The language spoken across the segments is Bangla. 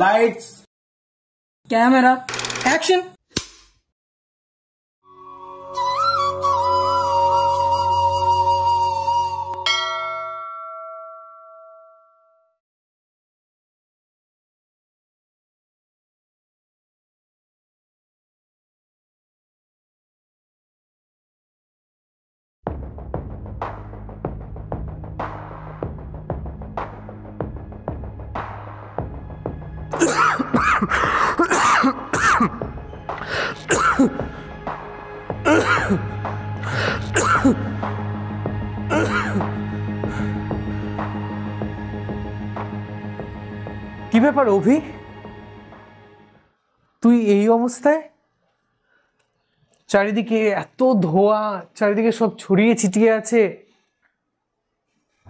Lights camera action. কি ব্যাপার অভি, তুই এই অবস্থায়? চারিদিকে এত ধোয়া, চারিদিকে সব ছড়িয়ে ছিটিয়ে আছে,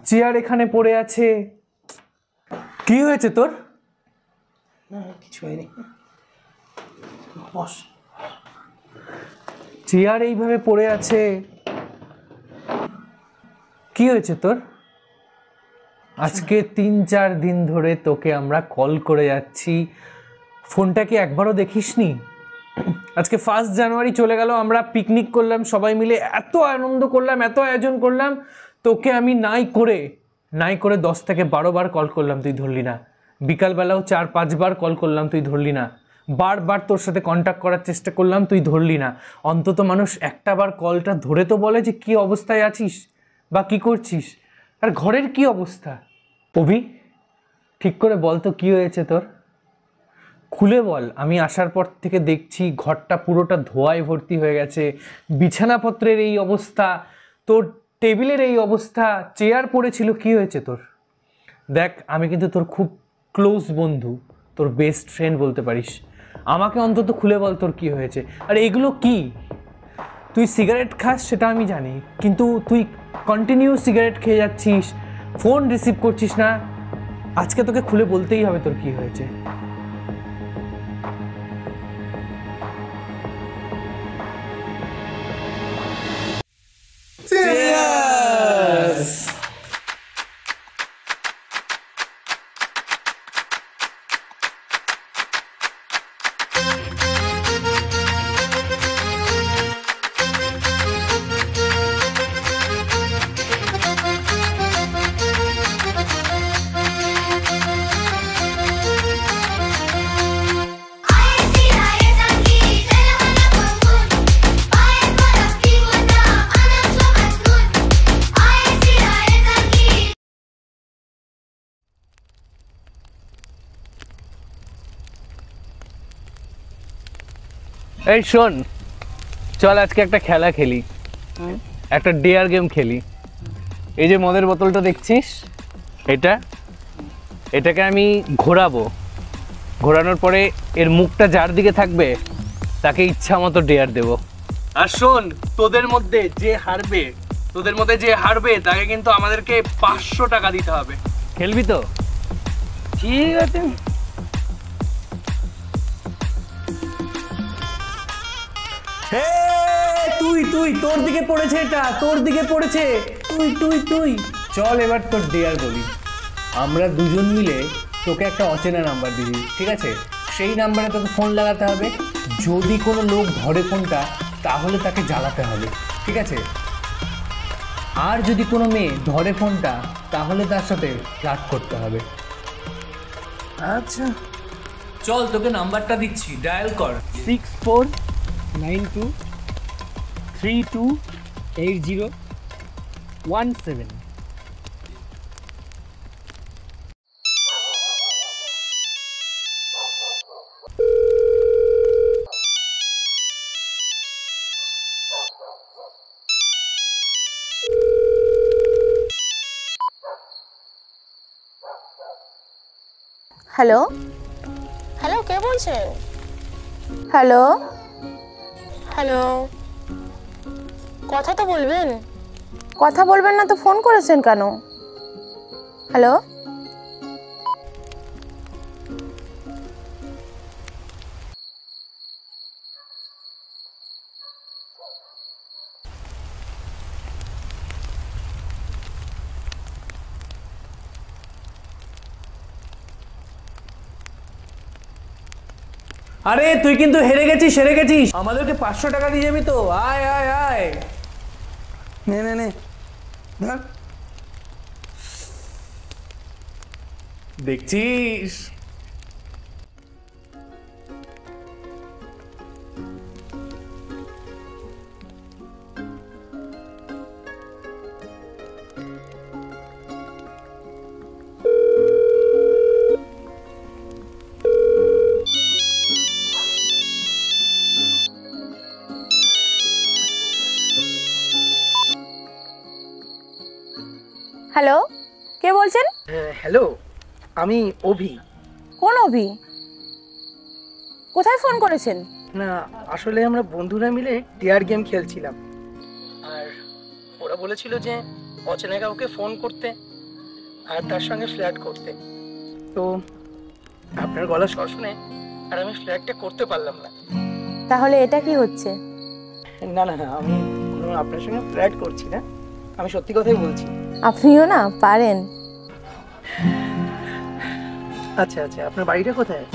চেয়ার এখানে পড়ে আছে। কি হয়েছে তোর? কিছু হয়নি, বস। চেয়ার এইভাবে পড়ে আছে, কি হয়েছে তোর? আজকে 3-4 দিন ধরে তোকে আমরা কল করে যাচ্ছি, ফোনটা কি একবারও দেখিসনি? আজকে 1 জানুয়ারি চলে গেল, আমরা পিকনিক করলাম সবাই মিলে, এত আনন্দ করলাম, এত আয়োজন করলাম, তোকে আমি নাই করে 10 থেকে 12 বার কল করলাম, তুই ধরলি না। বিকালবেলাও 4-5 বার কল করলাম, তুই ধরলি না। বারবার তোর সাথে কন্ট্যাক্ট করার চেষ্টা করলাম, তুই ধরলি না। অন্তত মানুষ একটা বার কলটা ধরে তো বলে যে কি অবস্থায় আছিস বা কি করছিস। আর ঘরের কি অবস্থা? অভি, ঠিক করে বল তো কি হয়েছে তোর, খুলে বল। আমি আসার পর থেকে দেখছি ঘরটা পুরোটা ধোঁয়ায় ভর্তি হয়ে গেছে, বিছানাপত্রের এই অবস্থা, তোর টেবিলের এই অবস্থা, চেয়ার পড়েছিল, কি হয়েছে তোর? দেখ, আমি কিন্তু তোর খুব ক্লোজ বন্ধু, তোর বেস্ট ফ্রেন্ড বলতে পারিস। আমাকে অন্তত খুলে বল তোর কি হয়েছে। আর এগুলো কি? তুই সিগারেট খাস সেটা আমি জানি, কিন্তু তুই কন্টিনিউ সিগারেট খেয়ে যাচ্ছিস, ফোন রিসিভ করছিস না। আজকে তোকে খুলে বলতেই হবে তোর কি হয়েছে। এই শোন, চল আজকে একটা খেলা খেলি, একটা ডেয়ার গেম খেলি। এই যে মদের বোতলটা দেখছিস, এটাকে আমি ঘোরাবো, ঘোরানোর পরে এর মুখটা যার দিকে থাকবে তাকে ইচ্ছা মতো ডেয়ার দেব। আর শোন, তোদের মধ্যে যে হারবে তাকে কিন্তু আমাদেরকে 500 টাকা দিতে হবে। খেলবি তো? ঠিক আছে। তুই তোর দিকে পড়েছে, এটা তোর দিকে পড়েছে। তুই চল এবার তোর ডেয়ার বলি। আমরা দুজন মিলে তোকে একটা অচেনা নাম্বার দিবি, ঠিক আছে? সেই নাম্বারে তোকে ফোন লাগাতে হবে। যদি কোনো লোক ধরে ফোনটা, তাহলে তাকে জ্বালাতে হবে, ঠিক আছে? আর যদি কোনো মেয়ে ধরে ফোনটা, তাহলে তার সাথে ফ্লার্ট করতে হবে। আচ্ছা, চল তোকে নাম্বারটা দিচ্ছি, ডায়াল কর। 6492328017। হ্যালো হ্যালো, কে বলছেন? হ্যালো হ্যালো, কথা তো বলবেন। কথা বলবেন না তো ফোন করেছেন কেন? হ্যালো আরে তুই কিন্তু হেরে গেছিস, আমাদেরকে 500 টাকা দিয়ে যাবি তো? আয় আয় আয়, নে নে নে ধর। দেখছিস? হ্যালো, কে বলছেন? হ্যালো, আমি অভি। কোন অভি? কোথায় ফোন করেছেন? না, আসলে আমরা বন্ধুরা মিলে ডিয়ার গেম খেলছিলাম, আর ওরা বলেছিল যে অচেনা কাউকে ফোন করতে আর তার সঙ্গে ফ্ল্যাট করতে। তো আপনার গলা স্বর শুনে আর আমি ফ্ল্যাটটা করতে পারলাম না। তাহলে এটা কি হচ্ছে? না না, আমি কোনো আপনার সঙ্গে ফ্ল্যাট করছি না, আমি সত্যি কথাই বলছি। আপনিও না পারেন। আচ্ছা আচ্ছা, আপনার বাড়িটা কোথায়?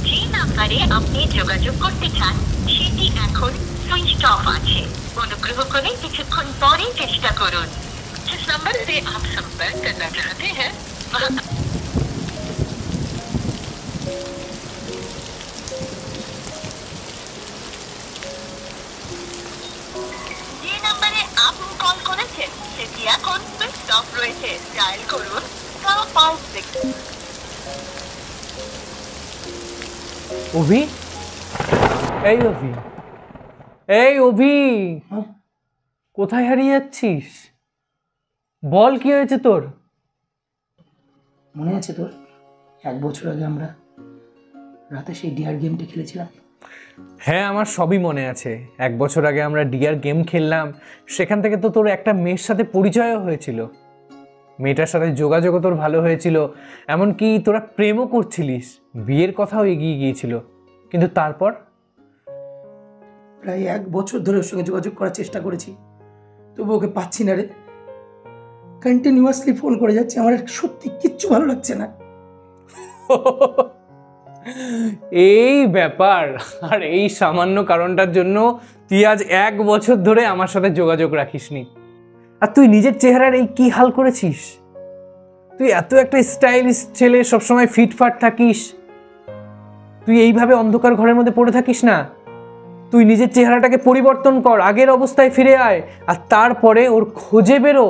যে নাম্বারে আপনি যোগাযোগ করতে চান সেটি এখন সুইচ অফ আছে। অনুগ্রহ করে কিছুক্ষণ পরে চেষ্টা করুন। जिस नंबर से आप संपर्क करना चाहते हैं वह যে নাম্বারে আপনি কল করেছেন সেটি এখন সুইচ অফ রয়েছে। ডায়াল করুন *5. অভি, এই অভি, এই অভি, কোথায় হারিয়ে যাচ্ছিস? বল, কি হয়েছে তোর? মনে আছে তোর 1 বছর আগে আমরা রাতে সেই ডিয়ার গেমটা খেলেছিলাম? হ্যাঁ, আমার সবই মনে আছে। 1 বছর আগে আমরা ডিয়ার গেম খেললাম, সেখান থেকে তো তোর একটা মেয়ের সাথে পরিচয়ও হয়েছিল, মেয়েটার সাথে যোগাযোগও তোর ভালো হয়েছিল, এমনকি তোরা প্রেমও করছিলিস, বিয়ের কথাও এগিয়ে গিয়েছিল। কিন্তু তারপর প্রায় 1 বছর ধরে ওর সঙ্গে যোগাযোগ করার চেষ্টা করেছি, তবু ওকে পাচ্ছি না রে। কন্টিনিউয়াসলি ফোন করে যাচ্ছে, আমার সত্যি কিচ্ছু ভালো লাগছে না। এই ব্যাপার, আর এই সামান্য কারণটার জন্য তুই আজ 1 বছর ধরে আমার সাথে যোগাযোগ রাখিসনি। আর তুই নিজের চেহারার এই কি হাল করেছিস? তুই এত একটা স্টাইলিশ ছেলে, সবসময় ফিটফাট থাকিস, তুই এইভাবে অন্ধকার ঘরের মধ্যে পড়ে থাকিস না। তুই নিজের চেহারাটাকে পরিবর্তন কর, আগের অবস্থায় ফিরে আয়, আর তারপরে ওর খোঁজে বেরো।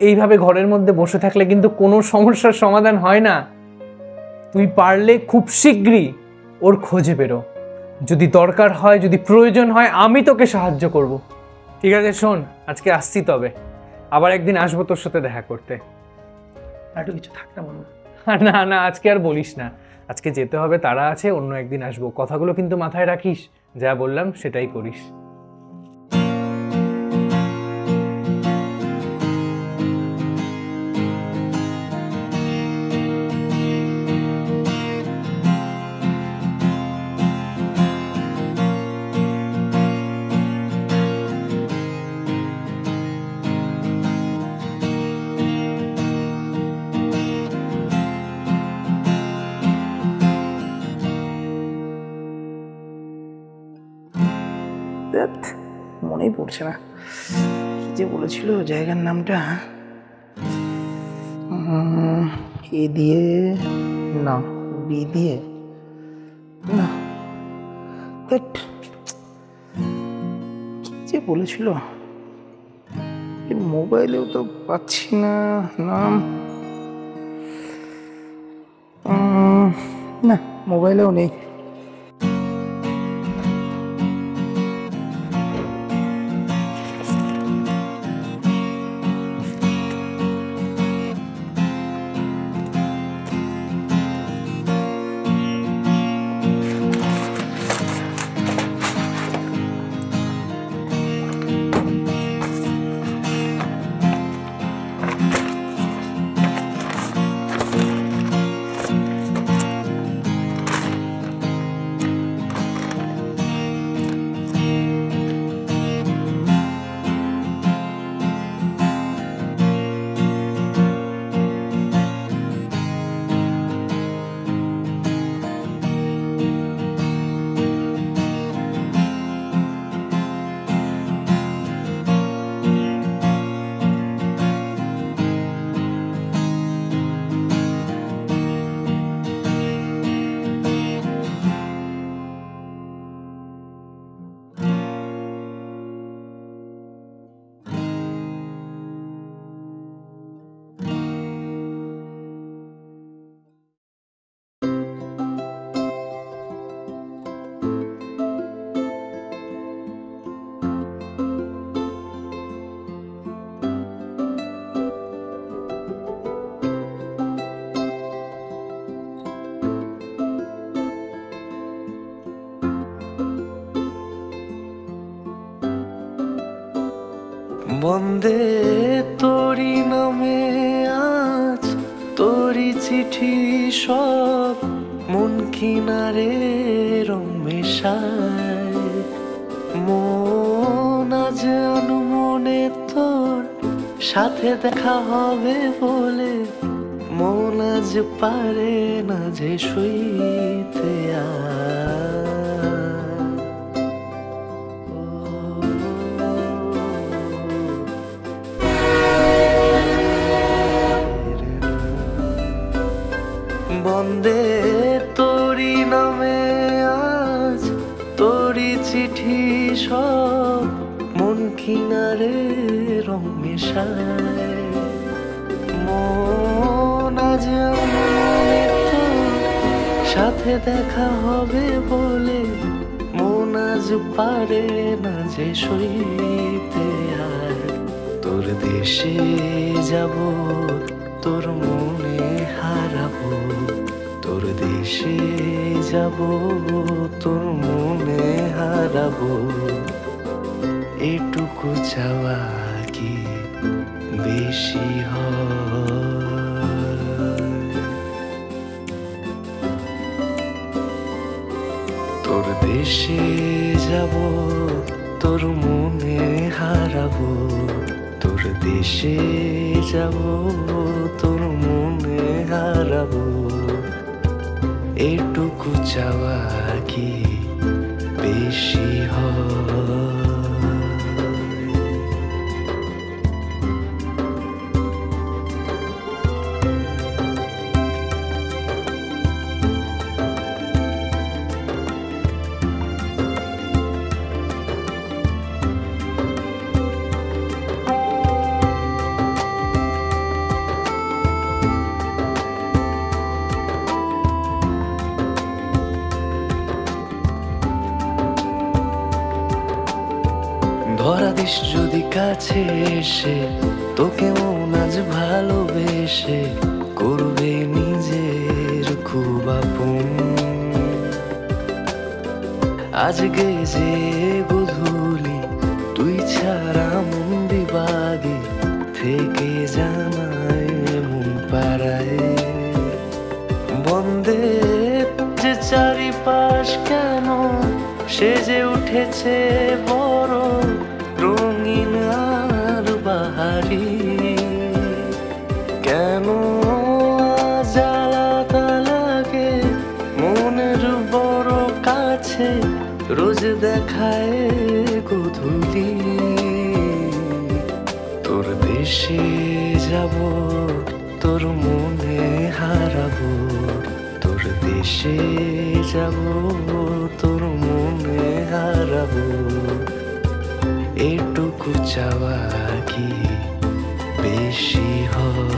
এইভাবে ঘরের মধ্যে বসে থাকলে কিন্তু কোনো সমস্যার সমাধান হয় না। তুই পারলে খুব শীঘ্রই ওর খোঁজে বেরো। যদি দরকার হয়, যদি প্রয়োজন হয়, আমি তোকে সাহায্য করব। ঠিক আছে, শোন, আজকে আসছি, তবে আবার একদিন আসবো তোর সাথে দেখা করতে। একটু কিছু থাক না মনে। না না, আজকে আর বলিস না, আজকে যেতে হবে, তারা আছে, অন্য একদিন আসবো। কথাগুলো কিন্তু মাথায় রাখিস, যা বললাম সেটাই করিস। ধ্যাৎ, মনেই পড়ছে না কি যে বলেছিল জায়গার নামটা। এ দিয়ে না, বি দিয়ে না, ধ্যাৎ, কি যে বলেছিল, মোবাইলেও তো পাচ্ছি না নাম। না, মোবাইলেও নেই। বন্দে তোরি নামে আজ তোরি চিঠি সব মন কিনারে রং মেশায়। মন আজ আনুমনে তোর সাথে দেখা হবে বলে মন আজ পারে না যে শুইতে বন্দে তোরি নামে আজ তোরি চিঠি সব মন কিনারে রং মেশায়। মন আজ মনে তোর সাথে দেখা হবে বলে মন আজ পারে না যে সইতে আর। তোর দেশে যাব তোর মনে হারাবো, তোর দেশে যাব তোর মনে হারাবো। এটুকু চাওয়া কি বেশি হয়? তোর দেশে যাব তোর মনে হারাবো, তোর দেশে যাব তোর মনে হারাবো। এটুকু চাওয়া কি বেশি হয়? ধরা দিস যদি কাছে এসে তোকে মন আজ ভালোবেসে করবে নিজের খুব আপন। আজকে যে গধূলি তুই ছাড়া মন বিভাগে থেকে জানায় মন পাড়ায়। বন্দে যে চারিপাশ কেন সেজে উঠেছে বড় রঙিন আর বাহারি। কেন জ্বালাতা লাগে মনের বড় কাছে রোজ দেখায় দেশে যাব তোর মনে হারাবো এটুকু চাওয়া কি বেশি হয়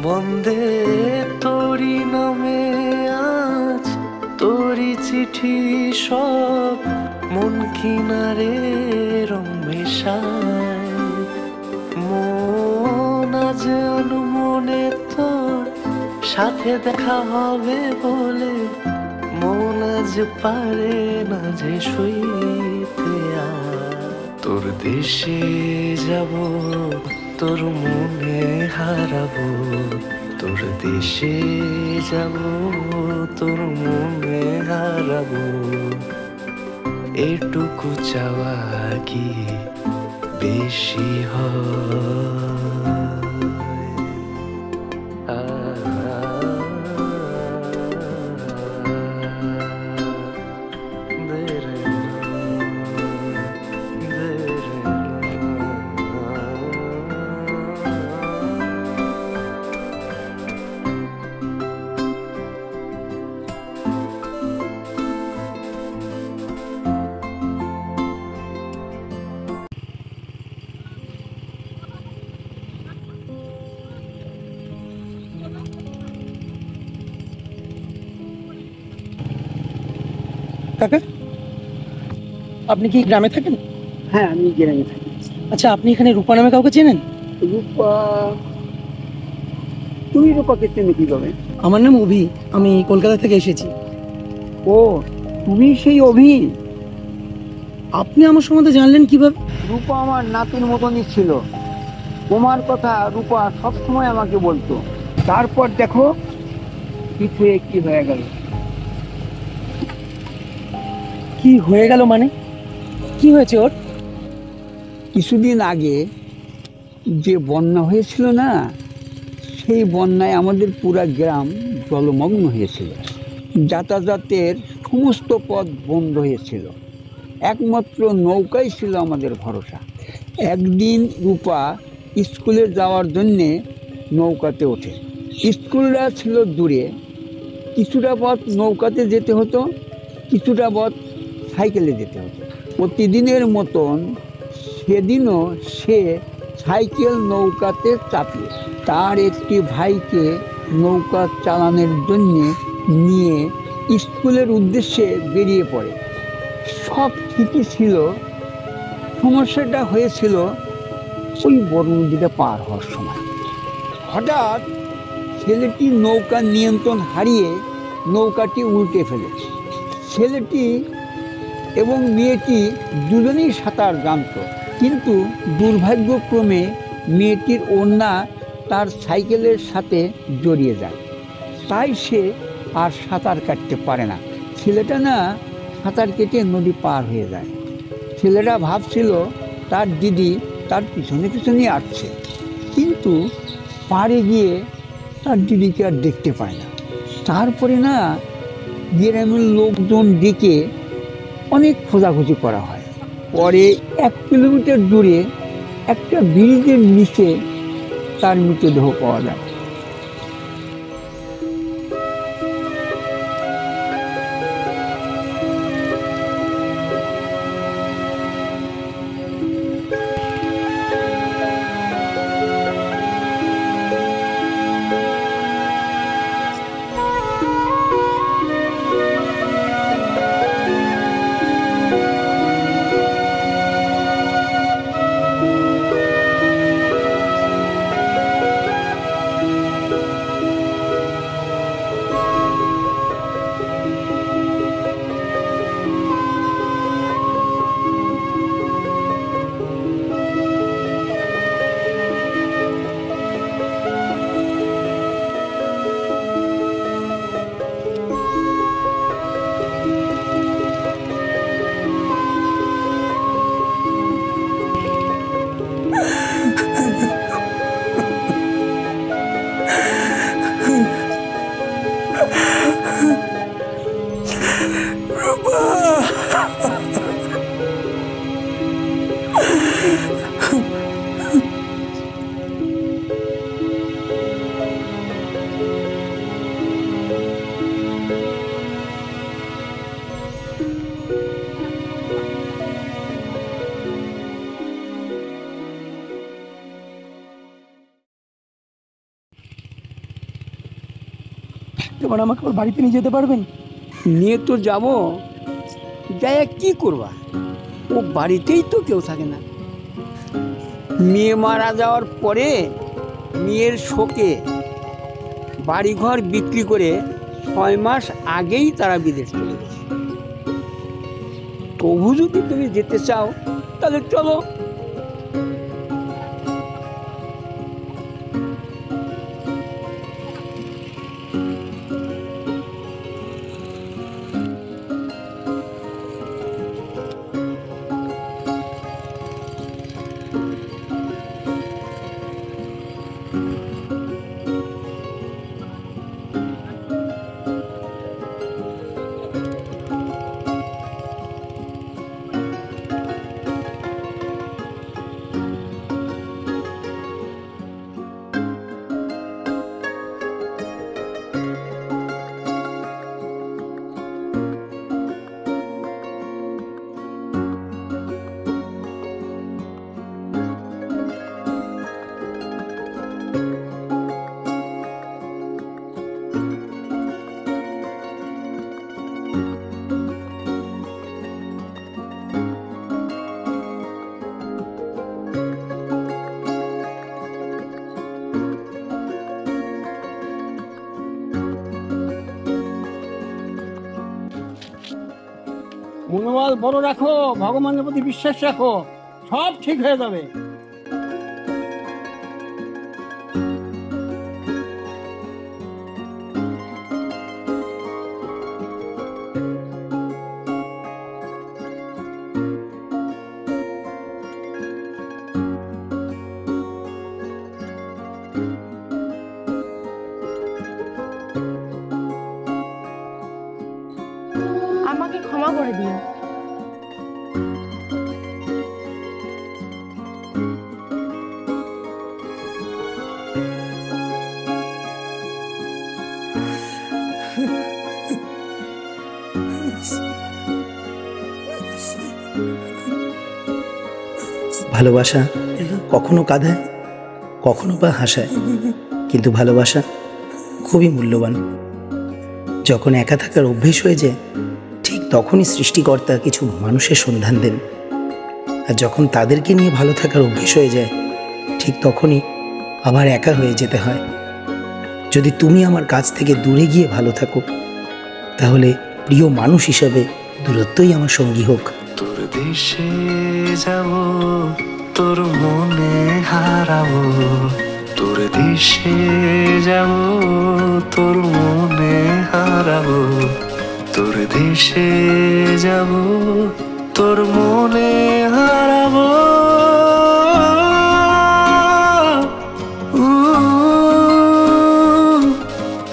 বন্দে তোরি নামে আজ তোরি চিঠি সব মন কিনারে রং মেশায় মন আজ মনে তোর সাথে দেখা হবে বলে মন আজ পারে না যে সইতে তোর দেশে যাব তোর মনে হারাবো তোর দেশে যাব তোর মনে হারাবো এটুকু চাওয়া কি বেশি হয় কাকা, আপনি কি গ্রামে থাকেন? হ্যাঁ, আমি গ্রামে থাকি। আচ্ছা, আপনি এখানে রূপা নামে কাউকে চেনেন? রূপা? তুমি রূপাকে চেনে কিভাবে? আমার নাম অভি, আমি কলকাতা থেকে এসেছি। ও, তুমি সেই অভি? আপনি আমার সম্বন্ধে জানলেন কিভাবে? রূপা আমার নাতির মতনই ছিল। তোমার কথা রূপা সবসময় আমাকে বলতো। তারপর দেখো কিছু কি হয়ে গেল। কি হয়ে গেল মানে? কি হয়েছে ওর? কিছুদিন আগে যে বন্যা হয়েছিল না, সেই বন্যায় আমাদের পুরা গ্রাম জলমগ্ন হয়েছিল। যাতায়াতের সমস্ত পথ বন্ধ হয়েছিল, একমাত্র নৌকাই ছিল আমাদের ভরসা। একদিন রূপা স্কুলে যাওয়ার জন্যে নৌকাতে ওঠে। স্কুলটা ছিল দূরে, কিছুটা পথ নৌকাতে যেতে হতো, কিছুটা পথ সাইকেলে যেতে হতো। প্রতিদিনের মতন সেদিনও সে সাইকেল নৌকাতে চাপিয়ে তার একটি ভাইকে নৌকা চালানোর জন্যে নিয়ে স্কুলের উদ্দেশ্যে বেরিয়ে পড়ে। সব ঠিকই ছিল, সমস্যাটা হয়েছিল ওই বড় নদীটা পার হওয়ার সময়। হঠাৎ ছেলেটি নৌকার নিয়ন্ত্রণ হারিয়ে নৌকাটি উল্টে ফেলে। ছেলেটি এবং মেয়েটি দুজনেই সাঁতার জানত, কিন্তু দুর্ভাগ্যক্রমে মেয়েটির ওড়না তার সাইকেলের সাথে জড়িয়ে যায়, তাই সে আর সাঁতার কাটতে পারে না। ছেলেটা না সাঁতার কেটে নদী পার হয়ে যায়। ছেলেটা ভাবছিল তার দিদি তার পিছনে পিছনে আসছে, কিন্তু পাড়ে গিয়ে তার দিদিকে আর দেখতে পায় না। তারপরে না গ্রামের লোকজন ডেকে অনেক খোঁজাখুঁজি করা হয়। পরে 1 কিলোমিটার দূরে একটা ব্রিজের নিচে তার মৃতদেহ পাওয়া যায়। একটাবার আমাকে ওর বাড়িতে নিয়ে যেতে পারবেন? নিয়ে তো যাব, যাই কি করবা, ও বাড়িতেই তো কেউ থাকে না। মেয়ে মারা যাওয়ার পরে মেয়ের শোকে বাড়িঘর বিক্রি করে 6 মাস আগেই তারা বিদেশ চলে গেছে। তবু যদি তুমি যেতে চাও তাহলে চলো। মনোবল বড় রাখো, ভগবানের প্রতি বিশ্বাস রাখো, সব ঠিক হয়ে যাবে। আমাকে ক্ষমা করে দিও। ভালোবাসা কখনো কাঁদায়, কখনো বা হাসায়, কিন্তু ভালোবাসা খুবই মূল্যবান। যখন একা থাকার অভ্যেস হয়ে যায়, ঠিক তখনই সৃষ্টিকর্তা কিছু মানুষের সন্ধান দেন। আর যখন তাদেরকে নিয়ে ভালো থাকার অভ্যেস হয়ে যায়, ঠিক তখনই আবার একা হয়ে যেতে হয়। যদি তুমি আমার কাছ থেকে দূরে গিয়ে ভালো থাকো, তাহলে প্রিয় মানুষ হিসাবে দূরত্বই আমার সঙ্গী হোক। তোর দেশে যাব, তোর মনে হারাবো, তোর দেশে যাব, তোর মনে হারাবো, তোর দেশে যাব, তোর মনে হারাবো।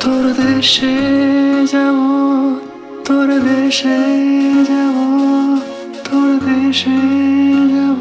তোর দেশে যাব, তোর দেশে যাব, তোর দেশে যাব।